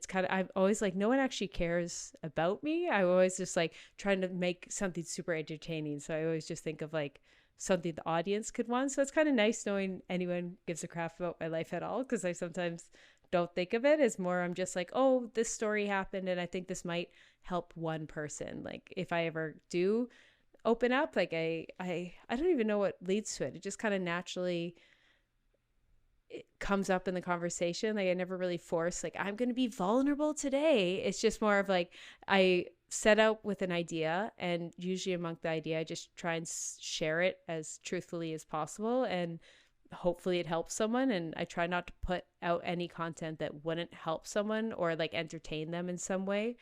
kind of, I'm always like, no one actually cares about me. I always just like trying to make something super entertaining, so I always just think of like something the audience could want. So it's kind of nice knowing anyone gives a crap about my life at all, because I sometimes don't think of it as more, I'm just like, oh, this story happened and I think this might help one person. Like if I ever do open up, like I don't even know what leads to it. It just kind of naturally it comes up in the conversation. Like I never really force like, I'm going to be vulnerable today. It's just more of like, I set out with an idea, and usually among the idea I just try and share it as truthfully as possible, and hopefully it helps someone. And I try not to put out any content that wouldn't help someone or like entertain them in some way.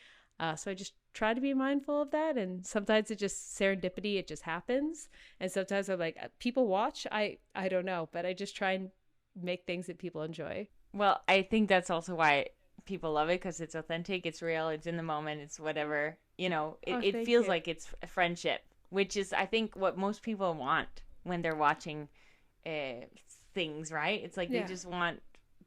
So I just try to be mindful of that. And sometimes it just serendipity, it just happens. And sometimes I'm like, people watch, I don't know, but I just try and make things that people enjoy. Well, I think that's also why people love it, because it's authentic, it's real, it's in the moment, it's whatever, it feels like it's a friendship, which is, I think, what most people want when they're watching things, right? It's like they just want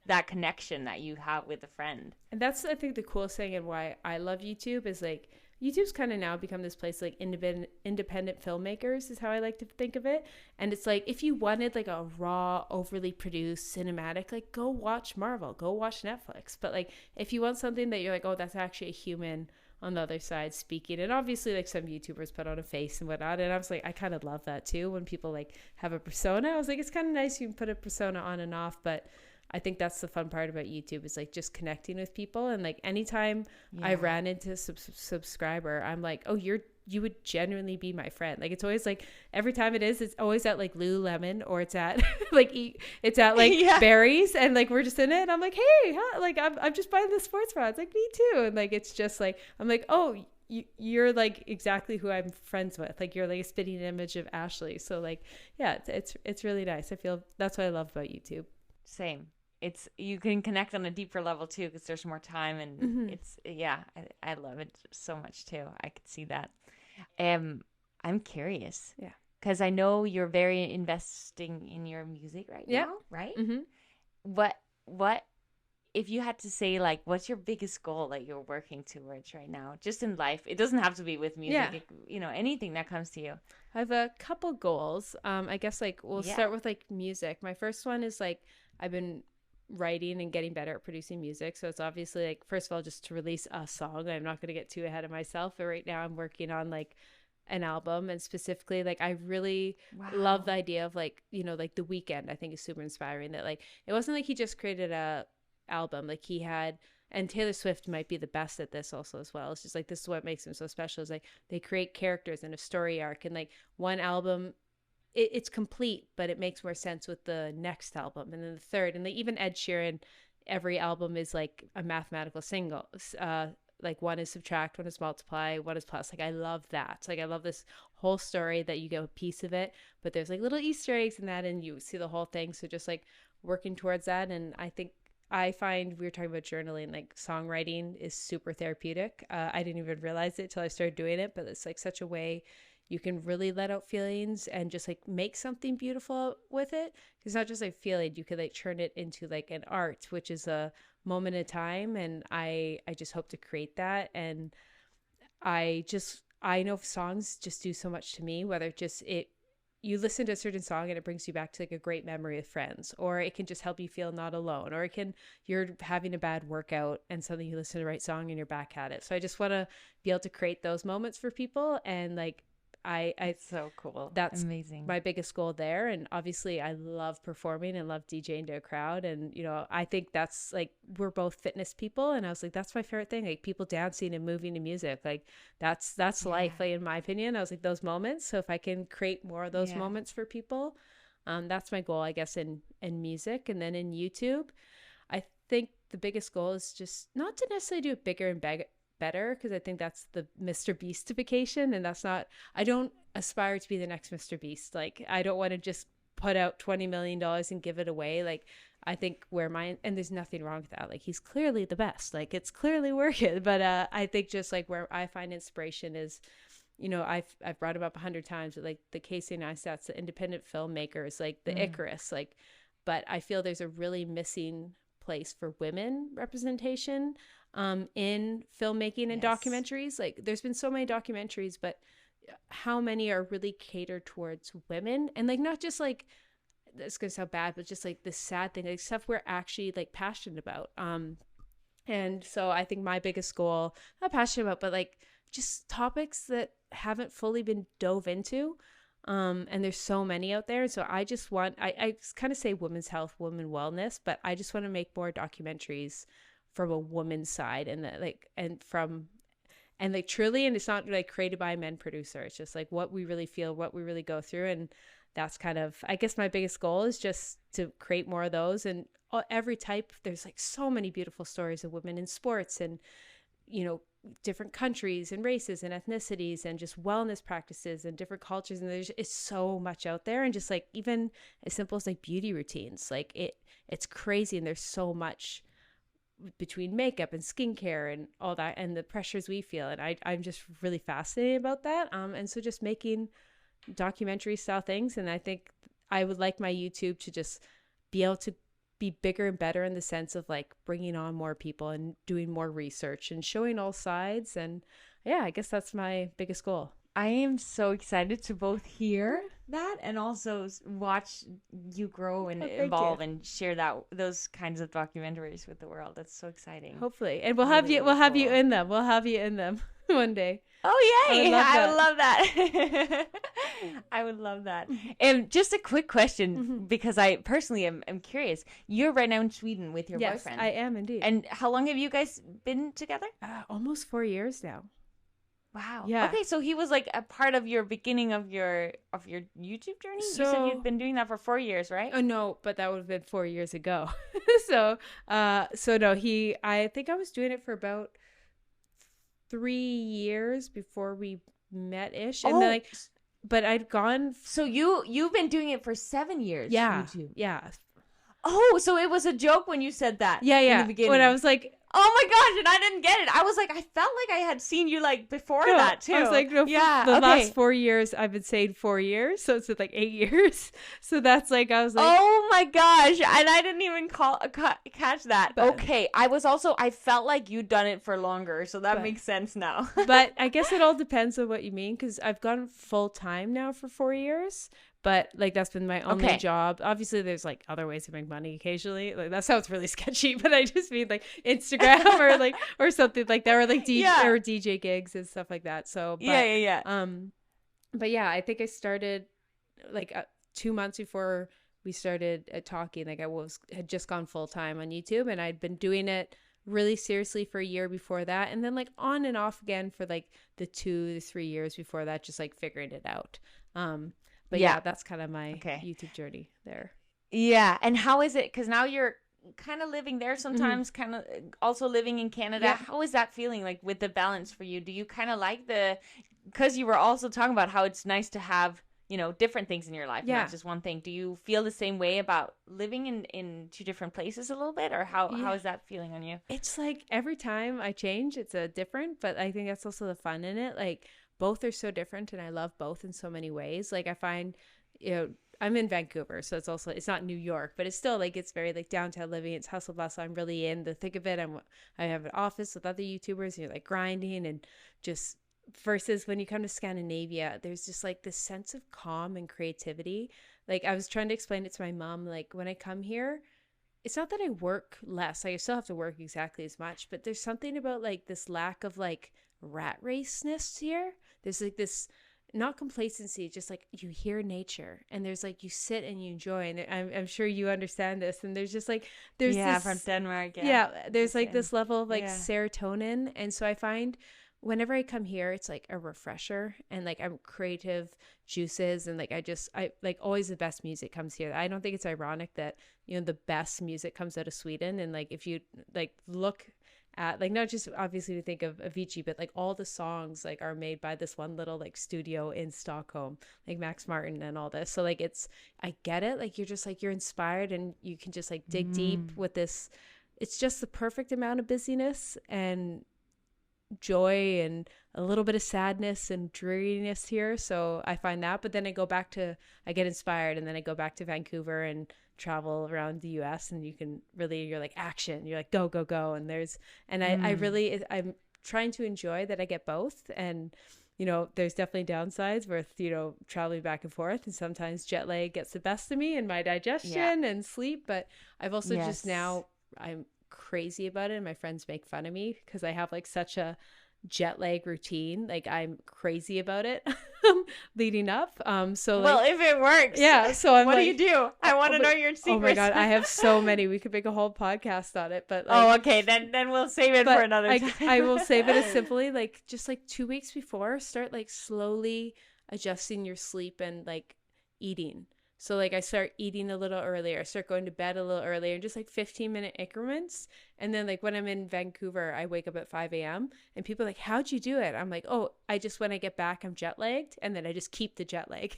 that connection that you have with a friend. And that's, I think, the coolest thing, and why I love YouTube is like, YouTube's kind of now become this place like independent filmmakers is how I like to think of it. And it's like, if you wanted like a raw, overly produced cinematic, like go watch Marvel, go watch Netflix. But like if you want something that you're like, oh, that's actually a human on the other side speaking. And obviously like some YouTubers put on a face and whatnot. And I was like, I kind of love that too. When people like have a persona, I was like, it's kind of nice you can put a persona on and off. But I think that's the fun part about YouTube, is like just connecting with people. And like anytime I ran into a subscriber, I'm like, oh, you would genuinely be my friend. Like it's always like, every time it's always at like Lululemon, or it's at like Barry's, and like we're just in it, and I'm like, hey, huh? Like I'm just buying the sports bra. It's like, me too. And like it's just like, I'm like, oh, you're like exactly who I'm friends with. Like you're like a spitting image of Ashley. So like, yeah, it's really nice. I feel that's what I love about YouTube. Same. It's, you can connect on a deeper level too, because there's more time, and it's, I love it so much too. I could see that. I'm curious, because I know you're very investing in your music right now, right? What if you had to say, like, what's your biggest goal that you're working towards right now, just in life? It doesn't have to be with music, anything that comes to you. I have a couple goals. I guess like we'll start with like music. My first one is like, I've been writing and getting better at producing music, so it's obviously like, first of all, just to release a song. I'm not going to get too ahead of myself, but right now I'm working on like an album. And specifically, like I really love the idea of like, like The Weeknd, I think is super inspiring. That like, it wasn't like he just created a album, like he had, and Taylor Swift might be the best at this also as well. It's just like, this is what makes him so special, is like they create characters and a story arc, and like one album, it's complete, but it makes more sense with the next album, and then the third. And like even Ed Sheeran, every album is like a mathematical single. Like one is subtract, one is multiply, one is plus. Like I love that. Like I love this whole story that you get a piece of it, but there's like little Easter eggs in that, and you see the whole thing. So just like working towards that. And I think I find we were talking about journaling, like songwriting is super therapeutic. I didn't even realize it till I started doing it, but it's like such a way you can really let out feelings and just like make something beautiful with it. It's not just like feeling, you could like turn it into like an art, which is a moment in time. And I just hope to create that. And I know songs just do so much to me, whether just you listen to a certain song and it brings you back to like a great memory with friends, or it can just help you feel not alone, or you're having a bad workout and suddenly you listen to the right song and you're back at it. So I just want to be able to create those moments for people. And like, it's so cool. That's amazing. My biggest goal there. And obviously I love performing and love DJing to a crowd. And, I think that's like, we're both fitness people. And I was like, that's my favorite thing. Like people dancing and moving to music. Like that's life, like, in my opinion. I was like, those moments. So if I can create more of those moments for people, that's my goal, I guess, in music. And then in YouTube, I think the biggest goal is just not to necessarily do it bigger and better, because I think that's the Mr. Beastification, and that's not, I don't aspire to be the next Mr. Beast. Like I don't want to just put out $20 million and give it away. Like I think and there's nothing wrong with that. Like he's clearly the best, like it's clearly working. But I think just like where I find inspiration is, I've brought him up 100 times, but like the Casey Neistats, the independent filmmakers, like the Icarus, like, but I feel there's a really missing place for women representation in filmmaking and documentaries. Like there's been so many documentaries, but how many are really catered towards women? And like, not just like, it's gonna sound bad, but just like the sad thing, like stuff we're actually like passionate about. And so I think my biggest goal, not passionate about, but like just topics that haven't fully been dove into. And there's so many out there. So I just want, I kind of say women's health, women wellness, but I just want to make more documentaries from a woman's side, and that like, and like truly, and it's not like created by a men producer. It's just like what we really feel, what we really go through. And that's kind of, I guess my biggest goal is just to create more of those. And every type, there's like so many beautiful stories of women in sports and, different countries and races and ethnicities and just wellness practices and different cultures. And it's so much out there. And just like, even as simple as like beauty routines, like it's crazy. And there's so much between makeup and skincare and all that, and the pressures we feel. And I'm just really fascinated about that. And so just making documentary style things. And I think I would like my YouTube to just be able to be bigger and better in the sense of like bringing on more people and doing more research and showing all sides. And yeah, I guess that's my biggest goal. I am so excited to both hear that and also watch you grow and evolve and share those kinds of documentaries with the world. That's so exciting. Hopefully. And we'll have you in them. We'll have you in them one day. Oh yay! I would love that. I would love that. And just a quick question, because I personally am curious. You're right now in Sweden with your boyfriend. Yes, I am indeed. And how long have you guys been together? Almost 4 years now. Wow. Yeah. Okay, so he was like a part of your beginning of your YouTube journey? You said you'd been doing that for 4 years, right? Oh no, but that would have been 4 years ago. so no, I think I was doing it for about 3 years before we met ish. And then but I'd gone. So you've been doing it for 7 years. Yeah. YouTube. Yeah. Oh, so it was a joke when you said that. Yeah. In the beginning. When I was like, oh my gosh, and I didn't get it. I was like, I felt like I had seen you like before that too. I was like, no, the last 4 years I've been saying 4 years, so it's like 8 years. So that's like, I was like, oh my gosh, and I didn't even catch that. But, okay, I felt like you'd done it for longer, so that makes sense now. But I guess it all depends on what you mean, because I've gone full time now for 4 years. But like that's been my only job. Obviously, there's like other ways to make money occasionally. Like that sounds really sketchy, but I just mean like Instagram or something like that, or like DJ gigs and stuff like that. So but yeah, I think I started like 2 months before we started talking. Like had just gone full time on YouTube, and I'd been doing it really seriously for a year before that, and then like on and off again for like the 2 to 3 years before that, just like figuring it out. But yeah, that's kind of my YouTube journey there. Yeah. And how is it? Because now you're kind of living there sometimes, kind of also living in Canada. Yeah. How is that feeling like with the balance for you? Do you kind of like because you were also talking about how it's nice to have different things in your life, Yeah. not just one thing. Do you feel the same way about living in two different places a little bit, or how is that feeling on you? It's like every time I change, it's a different, but I think that's also the fun in it. Like both are so different and I love both in so many ways. Like I find, I'm in Vancouver, so it's not New York, but it's still like, it's very like downtown living. It's hustle bustle. I'm really in the thick of it. I have an office with other YouTubers and you're like grinding and just versus when you come to Scandinavia, there's just like this sense of calm and creativity. Like I was trying to explain it to my mom, like when I come here, it's not that I work less. Like I still have to work exactly as much, but there's something about like this lack of like rat raceness here. There's like this not complacency, just like you hear nature and there's like you sit and you enjoy. And I'm sure you understand this. And there's just like there's this from Denmark. there's like this level of like serotonin. And so I find whenever I come here, it's like a refresher and like I'm creative juices and like I like always the best music comes here. I don't think it's ironic that, the best music comes out of Sweden. And like if you like look at like not just obviously we think of Avicii, but like all the songs like are made by this one little like studio in Stockholm, like Max Martin and all this. So like I get it. Like you're just like you're inspired and you can just like dig deep with this. It's just the perfect amount of busyness and joy and a little bit of sadness and dreariness here. So I find that, but then I get inspired and then I go back to Vancouver and travel around the US and you're like action, you're like go and I'm trying to enjoy that I get both. And there's definitely downsides with traveling back and forth, and sometimes jet lag gets the best of me and my digestion and sleep. But I've also just now I'm crazy about it and my friends make fun of me because I have like such a jet lag routine. Like I'm crazy about it leading up. So well, if it works, so I'm what like, do you do? I want to know your secrets. Oh my god, I have so many. We could make a whole podcast on it, but like, okay, then we'll save it for another time. I will save it as simply like just like 2 weeks before, start like slowly adjusting your sleep and like eating. So like I start eating a little earlier, I start going to bed a little earlier, just like 15-minute increments. And then like when I'm in Vancouver, I wake up at 5 a.m. and people are like, how'd you do it? I'm like, oh, when I get back, I'm jet lagged. And then I just keep the jet lag.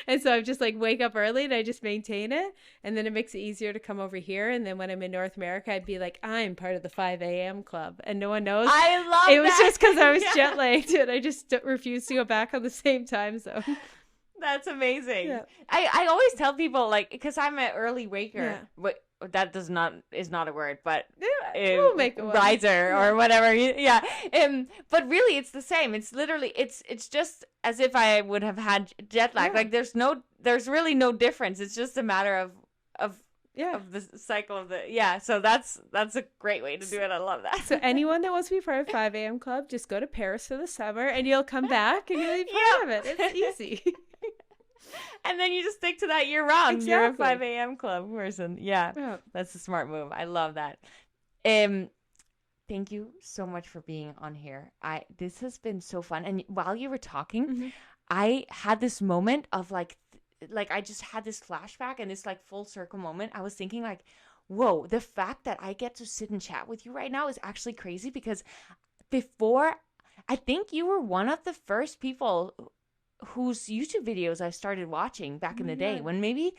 And so I just like wake up early and I just maintain it. And then it makes it easier to come over here. And then when I'm in North America, I'd be like, I'm part of the 5 a.m. club. And no one knows. I love it was just because I was jet lagged and I just refused to go back on the same time zone. That's amazing. Yeah. I always tell people like, because I'm an early waker, but that is not a word, but we'll make a riser or whatever. Yeah. But really it's the same. It's literally, it's just as if I would have had jet lag. Like there's really no difference. It's just a matter of the cycle of so that's a great way to do it. I love that. So anyone that wants to be part of 5 a.m. club, just go to Paris for the summer and you'll come back and you'll be part of it. It's easy. And then you just stick to that year round. Exactly. You're a 5 a.m. club person. Yeah, that's a smart move. I love that. Thank you so much for being on here. This has been so fun. And while you were talking, I had this moment of like I just had this flashback and this like full circle moment. I was thinking like, whoa, the fact that I get to sit and chat with you right now is actually crazy, because before, I think you were one of the first people whose YouTube videos I started watching back in the day, when maybe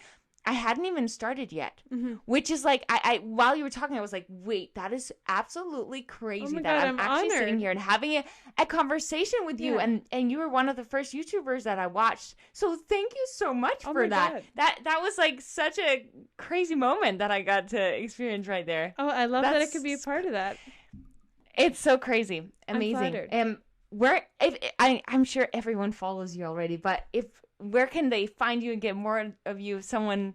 I hadn't even started yet, which is like, I while you were talking, I was like, wait, that is absolutely crazy that I'm actually sitting here and having a conversation with you. And you were one of the first YouTubers that I watched. So thank you so much for that. God. That was like such a crazy moment that I got to experience right there. Oh, I love that I could be a part of that. It's so crazy. Amazing. I'm flattered. I'm sure everyone follows you already, but where can they find you and get more of you if someone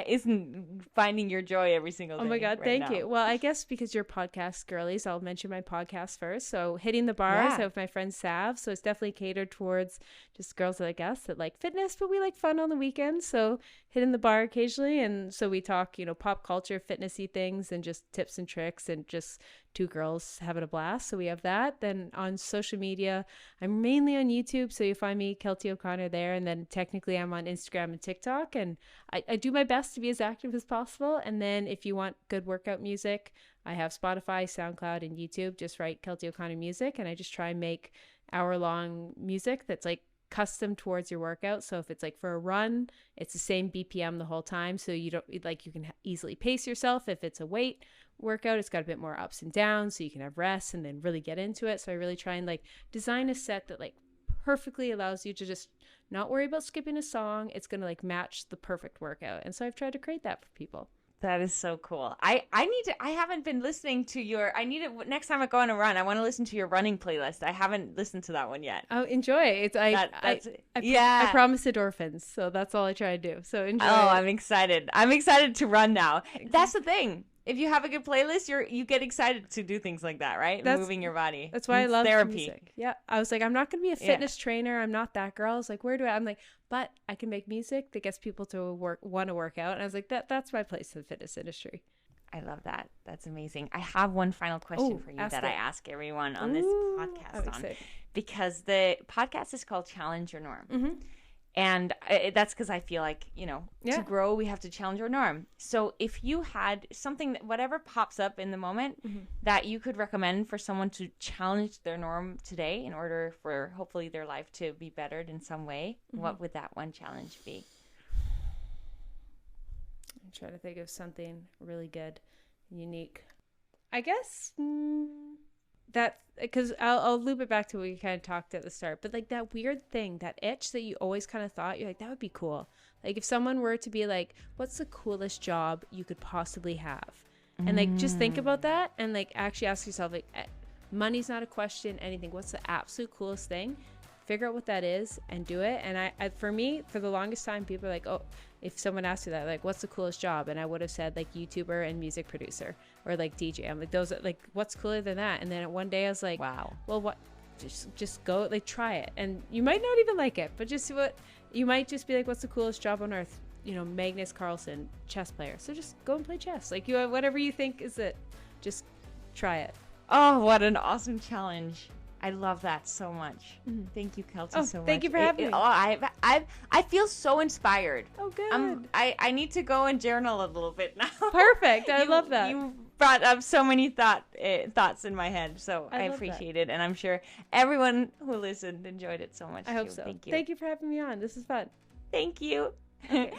isn't finding your joy every single day? Oh my God, right thank now? you. Well, I guess because you're podcast girlies, I'll mention my podcast first. So Hitting the Bars, I have my friend Sav. So it's definitely catered towards just girls that I guess that like fitness, but we like fun on the weekends. So Hitting the Bar occasionally. And so we talk, pop culture, fitnessy things and just tips and tricks and just two girls having a blast. So we have that. Then on social media, I'm mainly on YouTube. So you find me, Keltie O'Connor, there. And then technically I'm on Instagram and TikTok. And I do my best to be as active as possible. And then if you want good workout music, I have Spotify, SoundCloud, and YouTube. Just write Keltie O'Connor Music. And I just try and make hour-long music that's like custom towards your workout. So if it's like for a run, it's the same BPM the whole time. So you don't like, you can easily pace yourself. If it's a weight workout, it's got a bit more ups and downs. So you can have rest and then really get into it. So I really try and like design a set that like perfectly allows you to just not worry about skipping a song. It's going to like match the perfect workout. And so I've tried to create that for people. That is so cool. I haven't been listening to next time I go on a run, I want to listen to your running playlist. I haven't listened to that one yet. Oh, enjoy. I promise endorphins. So that's all I try to do. So enjoy. Oh, I'm excited. I'm excited to run now. That's the thing. If you have a good playlist, you get excited to do things like that, right? Moving your body. That's why I love therapy. Music. Yeah. I was like, I'm not going to be a fitness trainer. I'm not that girl. I was like, I'm like, but I can make music that gets people to want to work out. And I was like, that's my place in the fitness industry. I love that. That's amazing. I have one final question for you that I ask everyone on this podcast because the podcast is called Challenge Your Norm. Mm-hmm. And that's because I feel like, to grow, we have to challenge our norm. So if you had something, whatever pops up in the moment that you could recommend for someone to challenge their norm today in order for hopefully their life to be bettered in some way, what would that one challenge be? I'm trying to think of something really good, unique. I guess that, because I'll loop it back to what we kind of talked at the start, but like that weird thing, that itch that you always kind of thought, you're like, that would be cool. Like if someone were to be like, what's the coolest job you could possibly have? And like, just think about that and like actually ask yourself, like, money's not a question, anything. What's the absolute coolest thing? Figure out what that is and do it. And I for me, for the longest time, people are like, oh, if someone asked you that, like, what's the coolest job? And I would have said like YouTuber and music producer or like DJ. I'm like, those are like, what's cooler than that? And then one day I was like, wow, well, what? Just go, like, try it. And you might not even like it, but just you might just be like, what's the coolest job on earth? Magnus Carlsen, chess player. So just go and play chess. Like, you have whatever you think is it. Just try it. Oh, what an awesome challenge. I love that so much. Thank you, Keltie, so much. Thank you for having me. I feel so inspired. Oh, good. I need to go and journal a little bit now. Perfect. I love that. You brought up so many thoughts in my head, so I appreciate it. And I'm sure everyone who listened enjoyed it so much, I hope so. Thank you. Thank you for having me on. This is fun. Thank you. Okay.